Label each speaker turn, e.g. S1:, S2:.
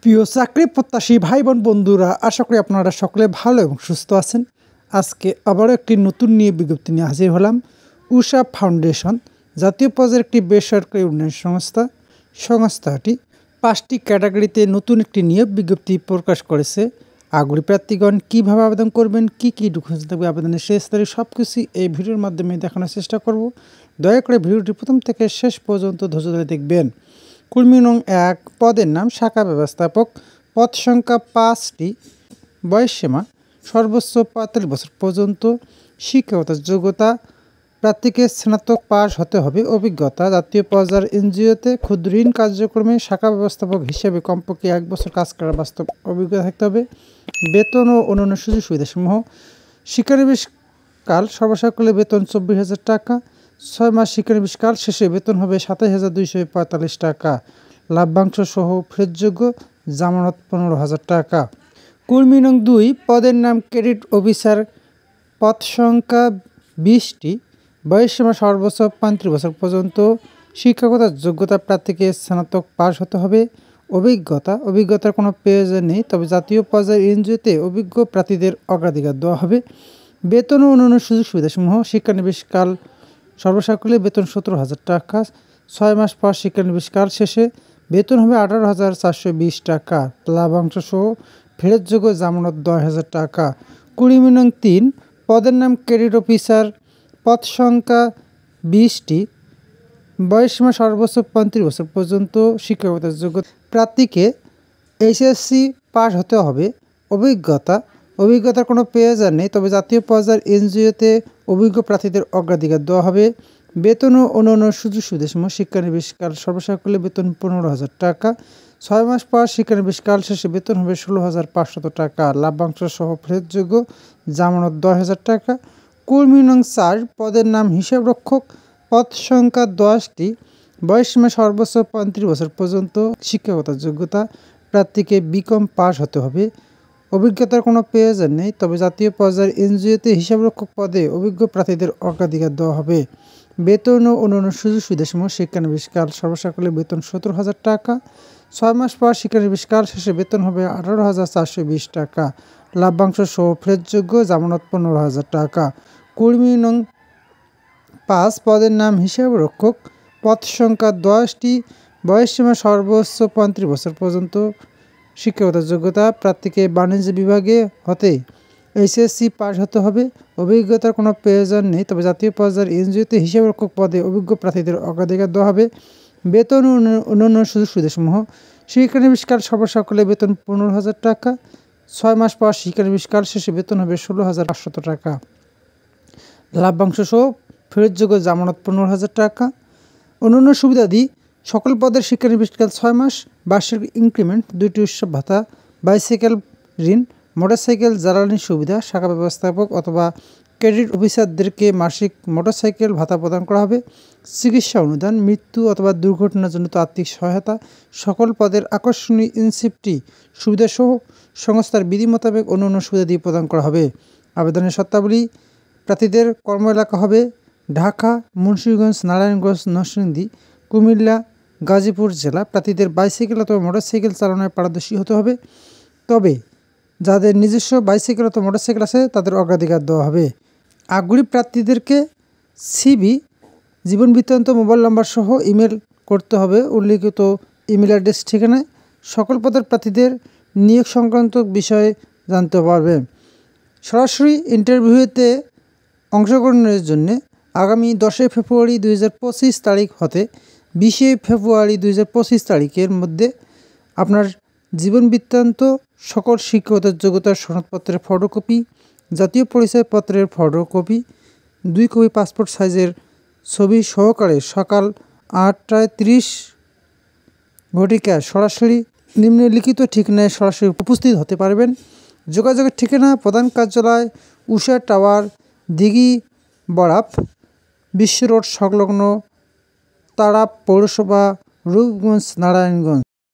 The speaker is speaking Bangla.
S1: প্রিয় চাকরি প্রত্যাশী ভাই বোন বন্ধুরা, আশা করি আপনারা সকলে ভালো এবং সুস্থ আছেন। আজকে আবারও একটি নতুন নিয়োগ বিজ্ঞপ্তি নিয়ে হাজির হলাম। উষা ফাউন্ডেশন জাতীয় পর্যায়ের একটি বেসরকারি উন্নয়ন সংস্থা। সংস্থাটি 5টি ক্যাটাগরিতে নতুন একটি নিয়োগ বিজ্ঞপ্তি প্রকাশ করেছে। আগ্রহী প্রার্থীগণ কীভাবে আবেদন করবেন, কী কী ডকুমেন্টস থাকবে আবেদনের শেষ তারিখ, সব কিছুই এই ভিডিওর মাধ্যমে দেখানোর চেষ্টা করব। দয়া করে ভিডিওটি প্রথম থেকে শেষ পর্যন্ত ধৈর্য ধরে দেখবেন। কর্মী নং 1, পদের নাম শাখা ব্যবস্থাপক, পদ সংখ্যা 5টি, বয়সসীমা সর্বোচ্চ 45 বছর পর্যন্ত, শিক্ষাগত যোগ্যতা প্রার্থীকে স্নাতক পাস হতে হবে, অভিজ্ঞতা জাতীয় পর্যায়ের এনজিওতে ক্ষুদ্র ঋণ কার্যক্রমে শাখা ব্যবস্থাপক হিসেবে কমপক্ষে 1 বছর কাজ করার বাস্তব অভিজ্ঞতা থাকতে হবে, বেতন ও অন্যান্য সুযোগ সুবিধাসমূহ শিক্ষানবিশকাল সর্বসাকুল্যে বেতন 24,000 টাকা, 6 মাস শিক্ষানবিশকাল শেষে বেতন হবে 27,245 টাকা, লাভ্যাংশ সহ ফেরতযোগ্য, জামানত 15,000 টাকা। কর্মী নং 2, পদের নাম ক্রেডিট অফিসার, পদ সংখ্যা 20টি, বয়সসীমা সর্বোচ্চ 35 বছর পর্যন্ত, শিক্ষাগত যোগ্যতা প্রার্থীকে স্নাতক পাস হতে হবে, অভিজ্ঞতার কোনো প্রয়োজন নেই, তবে জাতীয় পর্যায়ের এনজিওতে অভিজ্ঞ প্রার্থীদের অগ্রাধিকার দেওয়া হবে। বেতন ও অন্যান্য সুযোগ সুবিধাসমূহ শিক্ষানবিশকাল সর্বসাকুল্যে বেতন 17,000 টাকা, 6 মাস পর শিক্ষানবিশকাল শেষে বেতন হবে 18,420 টাকা, লাভ্যাংশ সহ ফেরতযোগ্য, জামানত 10,000 টাকা। কর্মী নং 3, পদের নাম ক্রেডিট অফিসার, পদ সংখ্যা 20টি, বয়সসীমা সর্বোচ্চ 35 বছর পর্যন্ত, শিক্ষাগত যোগ্যতা প্রার্থীকে এইচএসসি পাস হতে হবে, অভিজ্ঞতার কোনো প্রয়োজন নেই, তবে জাতীয় পর্যায়ের এনজিওতে অভিজ্ঞ প্রার্থীদের অগ্রাধিকার দেওয়া হবে। বেতন ও অন্যান্য সুযোগ সুবিধাসমূহ শিক্ষানবিশকাল সর্বসাকুল্যে বেতন 15,000 টাকা, 6 মাস পর শিক্ষানবিশকাল শেষে বেতন হবে 16,500 টাকা, লাভ্যাংশ সহ ফেরতযোগ্য, জামানত 10,000 টাকা। কর্মী নং 4, পদের নাম হিসাবরক্ষক, পদ সংখ্যা 10টি, বয়সসীমা সর্বোচ্চ 35 বছর পর্যন্ত, শিক্ষাগত যোগ্যতা প্রার্থীকে বিকম পাস হতে হবে, অভিজ্ঞতার কোনো প্রয়োজন নেই, তবে জাতীয় পর্যায়ের এনজিওতে হিসাবরক্ষক পদে অভিজ্ঞ প্রার্থীদের অগ্রাধিকার দেওয়া হবে। বেতন ও অন্যান্য সুযোগ সুবিধাসমূহ শিক্ষানবিশকাল সর্বসাকুল্যে বেতন 17,000 টাকা, 6 মাস পর শিক্ষানবিশকাল শেষে বেতন হবে 18,420 টাকা, লাভ্যাংশ সহ ফেরতযোগ্য, জামানত 15,000 টাকা। কর্মী নং 5, পদের নাম হিসাবরক্ষক, পদ সংখ্যা 10টি, বয়সসীমা সর্বোচ্চ 35 বছর পর্যন্ত, শিক্ষাগত যোগ্যতা প্রার্থীকে বাণিজ্য বিভাগে হতে এইচএসসি পাস হতে হবে, অভিজ্ঞতার কোনো প্রয়োজন নেই, তবে জাতীয় পর্যায়ের এনজিওতে হিসাবরক্ষক পদে অভিজ্ঞ প্রার্থীদের অগ্রাধিকার দেওয়া হবে। বেতন ও অন্যান্য সুযোগ সুবিধাসমূহ শিক্ষানবিশকাল সর্বসাকুল্যে বেতন 15,000 টাকা, 6 মাস পর শিক্ষানবিশকাল শেষে বেতন হবে 16,500 টাকা, লাভ্যাংশ সহ ফেরতযোগ্য, জামানত 15,000 টাকা। অন্যান্য সুবিধাদি সকল পদের শিক্ষানবিশকাল 6 মাস, বার্ষিক ইনক্রিমেন্ট, 2টি উৎসব ভাতা, বাইসাইকেল ঋণ, মোটরসাইকেল জ্বালানি সুবিধা, শাখা ব্যবস্থাপক অথবা ক্রেডিট অফিসারদেরকে মাসিক মোটরসাইকেল ভাতা প্রদান করা হবে, চিকিৎসা অনুদান, মৃত্যু অথবা দুর্ঘটনাজনিত আর্থিক সহায়তা, সকল পদের আকর্ষণীয় ইনসেন্টিভ সুবিধাসহ সংস্থার বিধি মোতাবেক অন্যান্য সুবিধা দিয়ে প্রদান করা হবে। আবেদনের শর্তাবলী: প্রার্থীদের কর্ম এলাকা হবে ঢাকা, মুন্সিগঞ্জ, নারায়ণগঞ্জ, নরসিংদী, কুমিল্লা, গাজীপুর জেলা। প্রার্থীদের বাইসাইকেল অথবা মোটরসাইকেল চালানোয় পারদর্শী হতে হবে, তবে যাদের নিজস্ব বাইসাইকেল অথবা মোটরসাইকেল আছে তাদের অগ্রাধিকার দেওয়া হবে। আগ্রহী প্রার্থীদেরকে সিভি, জীবন বৃত্তান্ত, মোবাইল নম্বর সহ ইমেল করতে হবে উল্লিখিত ইমেল অ্যাড্রেস ঠিকানায়। সকল পদের প্রার্থীদের নিয়োগ সংক্রান্ত বিষয়ে জানতে পারবেন। সরাসরি ইন্টারভিউতে অংশগ্রহণের জন্য আগামী 10 ফেব্রুয়ারি 2025 তারিখ হতে 20 ফেব্রুয়ারি 2025 তারিখের মধ্যে আপনার জীবন বৃত্তান্ত, সকল শিক্ষাগত যোগ্যতার সনদপত্রের ফটোকপি, জাতীয় পরিচয়পত্রের ফটোকপি, 2 কপি পাসপোর্ট সাইজের ছবি সহকারে সকাল 8:30 ঘটিকায় সরাসরি নিম্নলিখিত ঠিকানায় সরাসরি উপস্থিত হতে পারবেন। যোগাযোগের ঠিকানা: প্রধান কার্যালয়, উষা টাওয়ার, দিঘি বরাব, বিশ্ব রোড সংলগ্ন, তারাব পৌরসভা, রূপগঞ্জ, নারায়ণগঞ্জ।